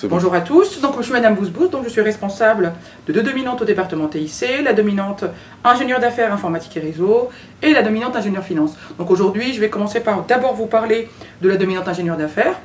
Bonjour à tous, donc je suis Madame Bousbous, donc je suis responsable de deux dominantes au département TIC, la dominante ingénieur d'affaires informatique et réseau et la dominante ingénieur finance. Donc aujourd'hui je vais commencer par d'abord vous parler de la dominante ingénieur d'affaires.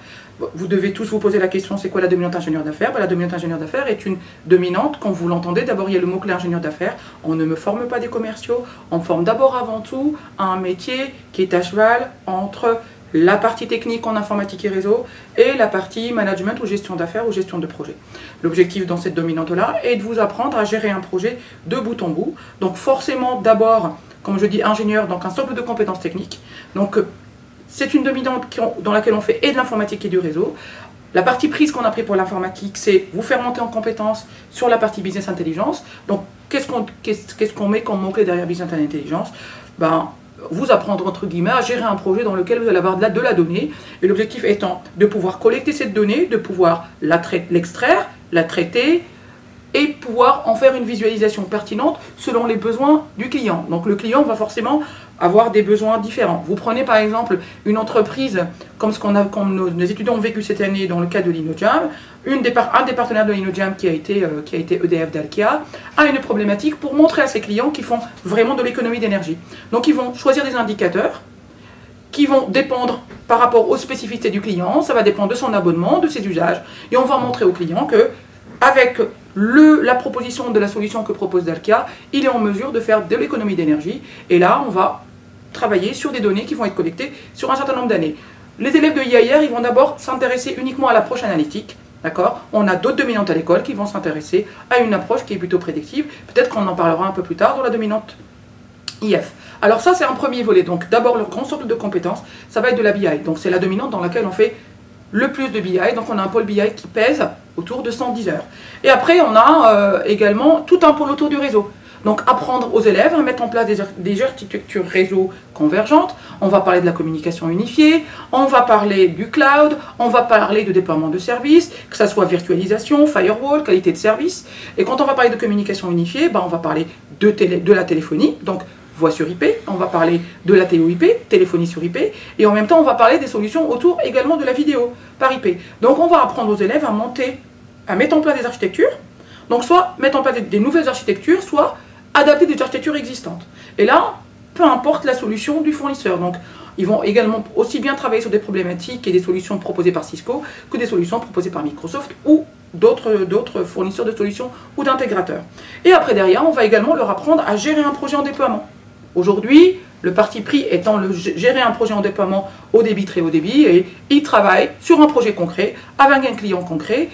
Vous devez tous vous poser la question, c'est quoi la dominante ingénieur d'affaires? La dominante ingénieur d'affaires est une dominante, quand vous l'entendez, d'abord il y a le mot-clé ingénieur d'affaires. On ne me forme pas des commerciaux, on me forme d'abord avant tout à un métier qui est à cheval entre la partie technique en informatique et réseau et la partie management ou gestion d'affaires ou gestion de projet. L'objectif dans cette dominante-là est de vous apprendre à gérer un projet de bout en bout. Donc forcément d'abord, comme je dis ingénieur, donc un socle de compétences techniques. Donc c'est une dominante dans laquelle on fait et de l'informatique et du réseau. La partie prise qu'on a pris pour l'informatique, c'est vous faire monter en compétences sur la partie business intelligence. Donc qu'est-ce qu'on met comme mot-clé derrière business intelligence? Vous apprendre entre guillemets à gérer un projet dans lequel vous allez avoir de la donnée, et l'objectif étant de pouvoir collecter cette donnée, de pouvoir l'extraire, la traiter et pouvoir en faire une visualisation pertinente selon les besoins du client. Donc le client va forcément avoir des besoins différents. Vous prenez par exemple une entreprise comme nos étudiants ont vécu cette année dans le cadre de l'INNOJAM. Un des partenaires de l'INNOJAM qui a été EDF Dalkia a une problématique pour montrer à ses clients qu'ils font vraiment de l'économie d'énergie. Donc ils vont choisir des indicateurs qui vont dépendre par rapport aux spécificités du client, ça va dépendre de son abonnement, de ses usages, et on va montrer au client que avec la proposition de la solution que propose Dalkia, il est en mesure de faire de l'économie d'énergie, et là on va travailler sur des données qui vont être collectées sur un certain nombre d'années. Les élèves de IAIR, ils vont d'abord s'intéresser uniquement à l'approche analytique, d'accord? On a d'autres dominantes à l'école qui vont s'intéresser à une approche qui est plutôt prédictive, peut-être qu'on en parlera un peu plus tard dans la dominante IF. Alors ça c'est un premier volet, donc d'abord le grand socle de compétences, ça va être de la BI, donc c'est la dominante dans laquelle on fait le plus de BI, donc on a un pôle BI qui pèse autour de 110 heures. Et après on a également tout un pôle autour du réseau. Donc apprendre aux élèves à mettre en place des architectures réseau convergentes, on va parler de la communication unifiée, on va parler du cloud, on va parler de déploiement de services, que ce soit virtualisation, firewall, qualité de service. Et quand on va parler de communication unifiée, on va parler de la téléphonie, donc voix sur IP, on va parler de la TOIP, téléphonie sur IP, et en même temps on va parler des solutions autour également de la vidéo par IP. Donc on va apprendre aux élèves à mettre en place des architectures, donc soit mettre en place des nouvelles architectures, soit adapter des architectures existantes. Et là, peu importe la solution du fournisseur. Donc, ils vont également aussi bien travailler sur des problématiques et des solutions proposées par Cisco que des solutions proposées par Microsoft ou d'autres fournisseurs de solutions ou d'intégrateurs. Et après, derrière, on va également leur apprendre à gérer un projet en déploiement. Aujourd'hui, le parti pris étant gérer un projet en déploiement haut débit, très haut débit, et ils travaillent sur un projet concret, avec un client concret.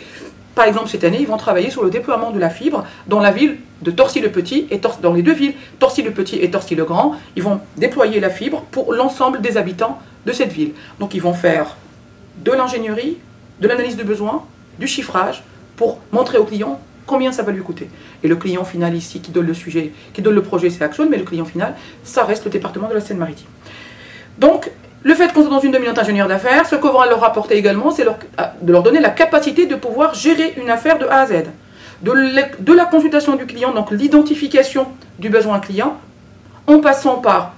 Par exemple, cette année, ils vont travailler sur le déploiement de la fibre dans la ville de Torcy-le-Petit et dans les deux villes, Torcy-le-Petit et Torcy-le-Grand. Ils vont déployer la fibre pour l'ensemble des habitants de cette ville. Donc, ils vont faire de l'ingénierie, de l'analyse de besoins, du chiffrage pour montrer au client combien ça va lui coûter. Et le client final ici qui donne le projet, c'est Axon, mais le client final, ça reste le département de la Seine-Maritime. Donc, le fait qu'on soit dans une dominante ingénieur d'affaires, ce qu'on va leur apporter également, c'est de leur donner la capacité de pouvoir gérer une affaire de A à Z. De la consultation du client, donc l'identification du besoin client, en passant par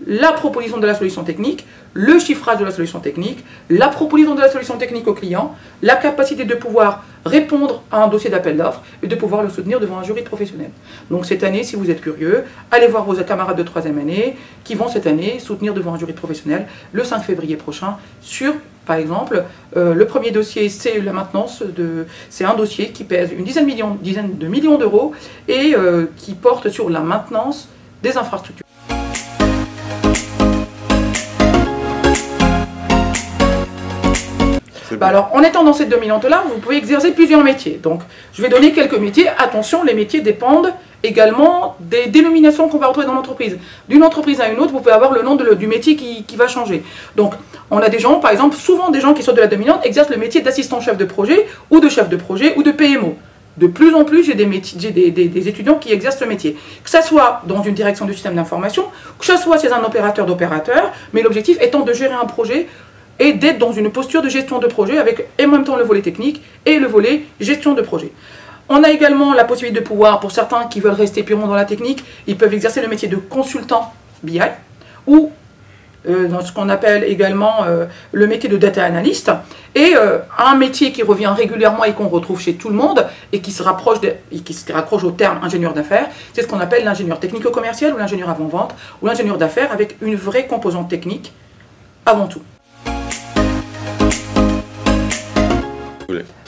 la proposition de la solution technique, le chiffrage de la solution technique, la proposition de la solution technique au client, la capacité de pouvoir répondre à un dossier d'appel d'offres et de pouvoir le soutenir devant un jury de professionnels. Donc cette année, si vous êtes curieux, allez voir vos camarades de 3e année qui vont cette année soutenir devant un jury de professionnels le 5 février prochain sur, par exemple, le premier dossier, c'est la maintenance, c'est un dossier qui pèse une dizaine de millions d'euros et qui porte sur la maintenance des infrastructures. Alors, en étant dans cette dominante-là, vous pouvez exercer plusieurs métiers. Donc, je vais donner quelques métiers. Attention, les métiers dépendent également des dénominations qu'on va retrouver dans l'entreprise. D'une entreprise à une autre, vous pouvez avoir le nom du métier qui va changer. Donc, on a des gens, par exemple, souvent des gens qui sont de la dominante exercent le métier d'assistant chef de projet ou de chef de projet ou de PMO. De plus en plus, j'ai des étudiants qui exercent ce métier. Que ce soit dans une direction du système d'information, que ce soit chez un opérateur d'opérateur, mais l'objectif étant de gérer un projet et d'être dans une posture de gestion de projet avec en même temps le volet technique et le volet gestion de projet. On a également la possibilité de pouvoir, pour certains qui veulent rester purement dans la technique, ils peuvent exercer le métier de consultant BI ou dans ce qu'on appelle également le métier de data analyst. Et un métier qui revient régulièrement et qu'on retrouve chez tout le monde et qui se rapproche, au terme ingénieur d'affaires, c'est ce qu'on appelle l'ingénieur technico-commercial ou l'ingénieur avant-vente ou l'ingénieur d'affaires avec une vraie composante technique avant tout.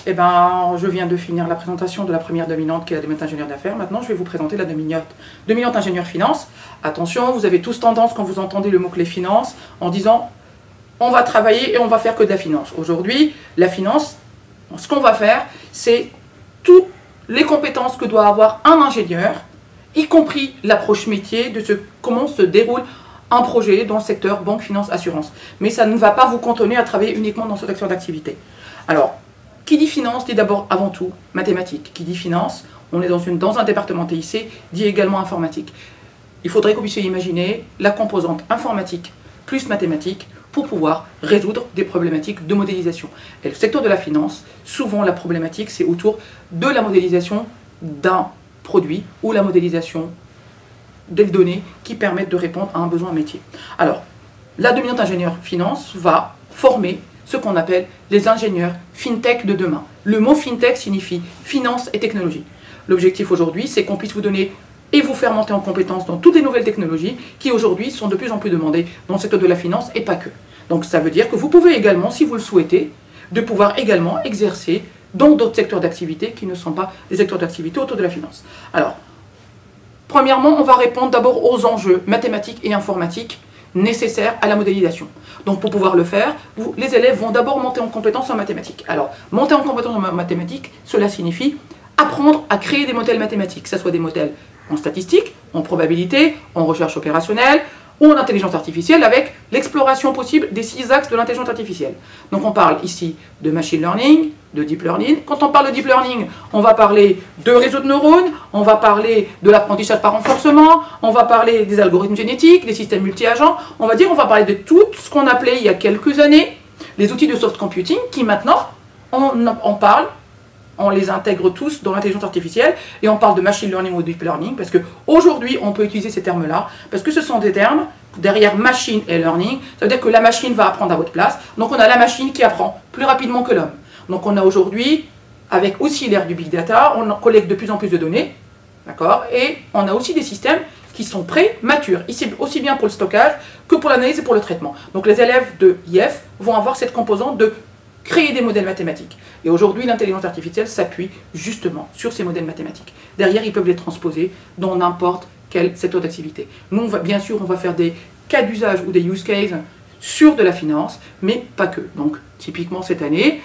Eh ben, je viens de finir la présentation de la première dominante qui est la dominante ingénieur d'affaires. Maintenant, je vais vous présenter la dominante ingénieur finance. Attention, vous avez tous tendance quand vous entendez le mot-clé finance en disant on va travailler et on va faire que de la finance. Aujourd'hui, la finance, ce qu'on va faire, c'est toutes les compétences que doit avoir un ingénieur, y compris l'approche métier de comment se déroule un projet dans le secteur banque, finance, assurance. Mais ça ne va pas vous cantonner à travailler uniquement dans ce secteur d'activité. Alors, qui dit finance dit d'abord avant tout mathématiques. Qui dit finance, on est dans un département TIC, dit également informatique. Il faudrait que vous puissiez imaginer la composante informatique plus mathématiques pour pouvoir résoudre des problématiques de modélisation. Et le secteur de la finance, souvent la problématique c'est autour de la modélisation d'un produit ou la modélisation des données qui permettent de répondre à un besoin métier. Alors, la dominante ingénieur finance va former ce qu'on appelle les ingénieurs FinTech de demain. Le mot FinTech signifie finance et technologie. L'objectif aujourd'hui, c'est qu'on puisse vous donner et vous faire monter en compétence dans toutes les nouvelles technologies qui aujourd'hui sont de plus en plus demandées dans le secteur de la finance et pas que. Donc ça veut dire que vous pouvez également, si vous le souhaitez, de pouvoir également exercer dans d'autres secteurs d'activité qui ne sont pas des secteurs d'activité autour de la finance. Alors, premièrement, on va répondre d'abord aux enjeux mathématiques et informatiques nécessaires à la modélisation. Donc pour pouvoir le faire, les élèves vont d'abord monter en compétence en mathématiques. Alors, monter en compétence en mathématiques, cela signifie apprendre à créer des modèles mathématiques, que ce soit des modèles en statistique, en probabilité, en recherche opérationnelle ou en intelligence artificielle avec l'exploration possible des 6 axes de l'intelligence artificielle. Donc on parle ici de machine learning, de deep learning. Quand on parle de deep learning, on va parler de réseaux de neurones, on va parler de l'apprentissage par renforcement, on va parler des algorithmes génétiques, des systèmes multi-agents, on va parler de tout ce qu'on appelait il y a quelques années les outils de soft computing qui maintenant, on parle, on les intègre tous dans l'intelligence artificielle et on parle de machine learning ou deep learning parce qu'aujourd'hui on peut utiliser ces termes-là parce que ce sont des termes derrière machine et learning, ça veut dire que la machine va apprendre à votre place, donc on a la machine qui apprend plus rapidement que l'homme. Donc on a aujourd'hui, avec aussi l'ère du big data, on collecte de plus en plus de données, d'accord, et on a aussi des systèmes qui sont prêts, matures, ici aussi bien pour le stockage que pour l'analyse et pour le traitement. Donc les élèves de IF vont avoir cette composante de créer des modèles mathématiques. Et aujourd'hui, l'intelligence artificielle s'appuie justement sur ces modèles mathématiques. Derrière, ils peuvent les transposer dans n'importe quel secteur d'activité. Nous, bien sûr, on va faire des cas d'usage ou des use cases sur de la finance, mais pas que. Donc, typiquement, cette année,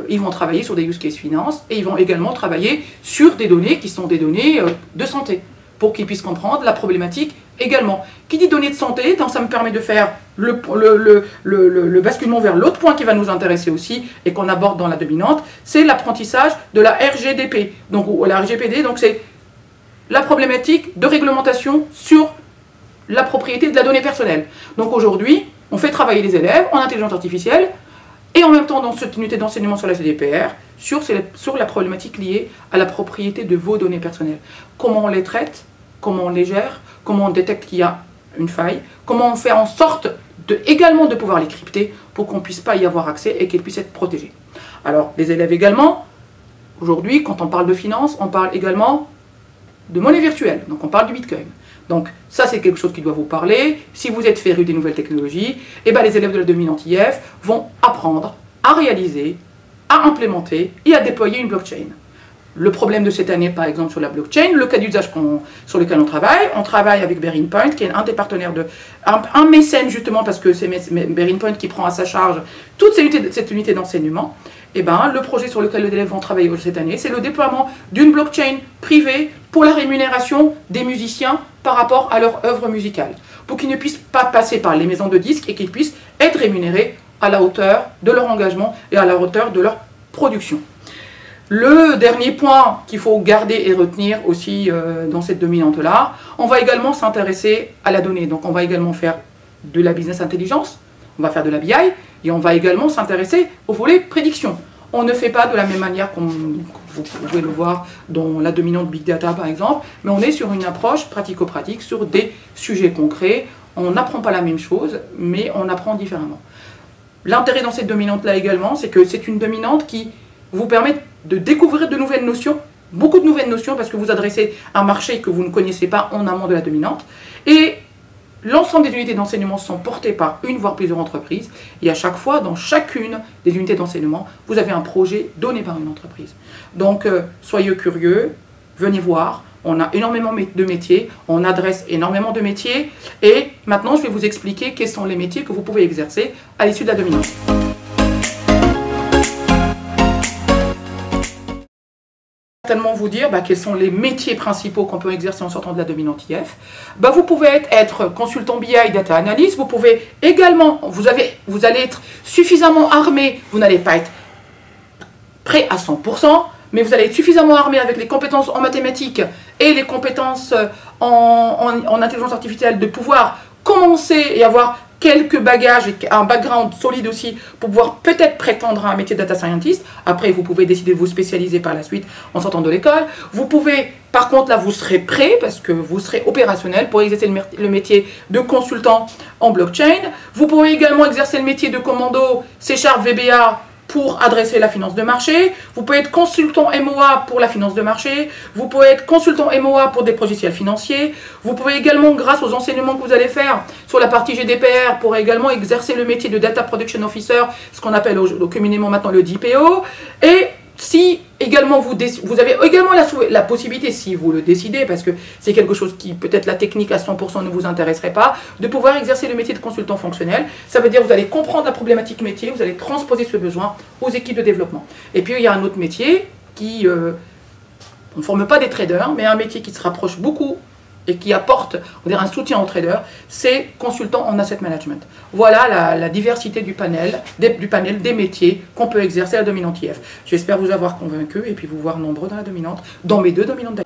ils vont travailler sur des use cases finance et ils vont également travailler sur des données qui sont des données de santé, pour qu'ils puissent comprendre la problématique également. Qui dit données de santé, donc ça me permet de faire le basculement vers l'autre point qui va nous intéresser aussi et qu'on aborde dans la dominante, c'est l'apprentissage de la RGDP, donc, ou la RGPD, donc c'est la problématique de réglementation sur la propriété de la donnée personnelle. Donc aujourd'hui, on fait travailler les élèves en intelligence artificielle et en même temps dans cette unité d'enseignement sur la GDPR, sur la problématique liée à la propriété de vos données personnelles. Comment on les traite, comment on les gère, comment on détecte qu'il y a une faille, comment on fait en sorte également de pouvoir les crypter pour qu'on ne puisse pas y avoir accès et qu'elles puissent être protégées. Alors, les élèves également, aujourd'hui, quand on parle de finance, on parle également de monnaie virtuelle, donc on parle du Bitcoin. Donc ça, c'est quelque chose qui doit vous parler. Si vous êtes féru des nouvelles technologies, eh ben, les élèves de la dominante IF vont apprendre à réaliser, à implémenter et à déployer une blockchain. Le problème de cette année, par exemple, sur la blockchain, le cas d'usage sur lequel on travaille avec BearingPoint, qui est un des partenaires un mécène justement, parce que c'est BearingPoint qui prend à sa charge toute cette unité d'enseignement. Et ben, le projet sur lequel les élèves vont travailler cette année, c'est le déploiement d'une blockchain privée pour la rémunération des musiciens par rapport à leur œuvre musicale, pour qu'ils ne puissent pas passer par les maisons de disques et qu'ils puissent être rémunérés à la hauteur de leur engagement et à la hauteur de leur production. Le dernier point qu'il faut garder et retenir aussi dans cette dominante-là, on va également s'intéresser à la donnée. Donc on va également faire de la business intelligence, on va faire de la BI, et on va également s'intéresser au volet prédiction. On ne fait pas de la même manière comme vous pouvez le voir dans la dominante Big Data par exemple, mais on est sur une approche pratico-pratique sur des sujets concrets. On n'apprend pas la même chose, mais on apprend différemment. L'intérêt dans cette dominante-là également, c'est que c'est une dominante qui vous permet de découvrir de nouvelles notions, beaucoup de nouvelles notions, parce que vous adressez un marché que vous ne connaissez pas en amont de la dominante. Et l'ensemble des unités d'enseignement sont portées par une voire plusieurs entreprises. Et à chaque fois, dans chacune des unités d'enseignement, vous avez un projet donné par une entreprise. Donc, soyez curieux, venez voir. On a énormément de métiers, on adresse énormément de métiers. Et maintenant, je vais vous expliquer quels sont les métiers que vous pouvez exercer à l'issue de la dominante. Certainement vous dire quels sont les métiers principaux qu'on peut exercer en sortant de la dominante IF. Vous pouvez être consultant BI, data analyst, vous pouvez également, vous allez être suffisamment armé, vous n'allez pas être prêt à 100%, mais vous allez être suffisamment armé avec les compétences en mathématiques et les compétences en intelligence artificielle de pouvoir commencer et avoir quelques bagages et un background solide aussi pour pouvoir peut-être prétendre à un métier de data scientist. Après, vous pouvez décider de vous spécialiser par la suite en sortant de l'école. Vous pouvez, par contre, là, vous serez prêt parce que vous serez opérationnel pour exercer le métier de consultant en blockchain. Vous pouvez également exercer le métier de commando C# VBA pour adresser la finance de marché. Vous pouvez être consultant MOA pour la finance de marché. Vous pouvez être consultant MOA pour des logiciels financiers. Vous pouvez également, grâce aux enseignements que vous allez faire sur la partie GDPR, pour également exercer le métier de Data Production Officer, ce qu'on appelle communément maintenant le DPO. Et si également vous avez également la possibilité, si vous le décidez, parce que c'est quelque chose qui peut-être la technique à 100% ne vous intéresserait pas, de pouvoir exercer le métier de consultant fonctionnel. Ça veut dire que vous allez comprendre la problématique métier, vous allez transposer ce besoin aux équipes de développement. Et puis il y a un autre métier qui, on ne forme pas des traders, mais un métier qui se rapproche beaucoup et qui apporte, on dirait, un soutien aux traders, c'est consultant en asset management. Voilà la diversité du panel des métiers qu'on peut exercer à la dominante IF. J'espère vous avoir convaincu et puis vous voir nombreux dans la dominante, dans mes deux dominantes.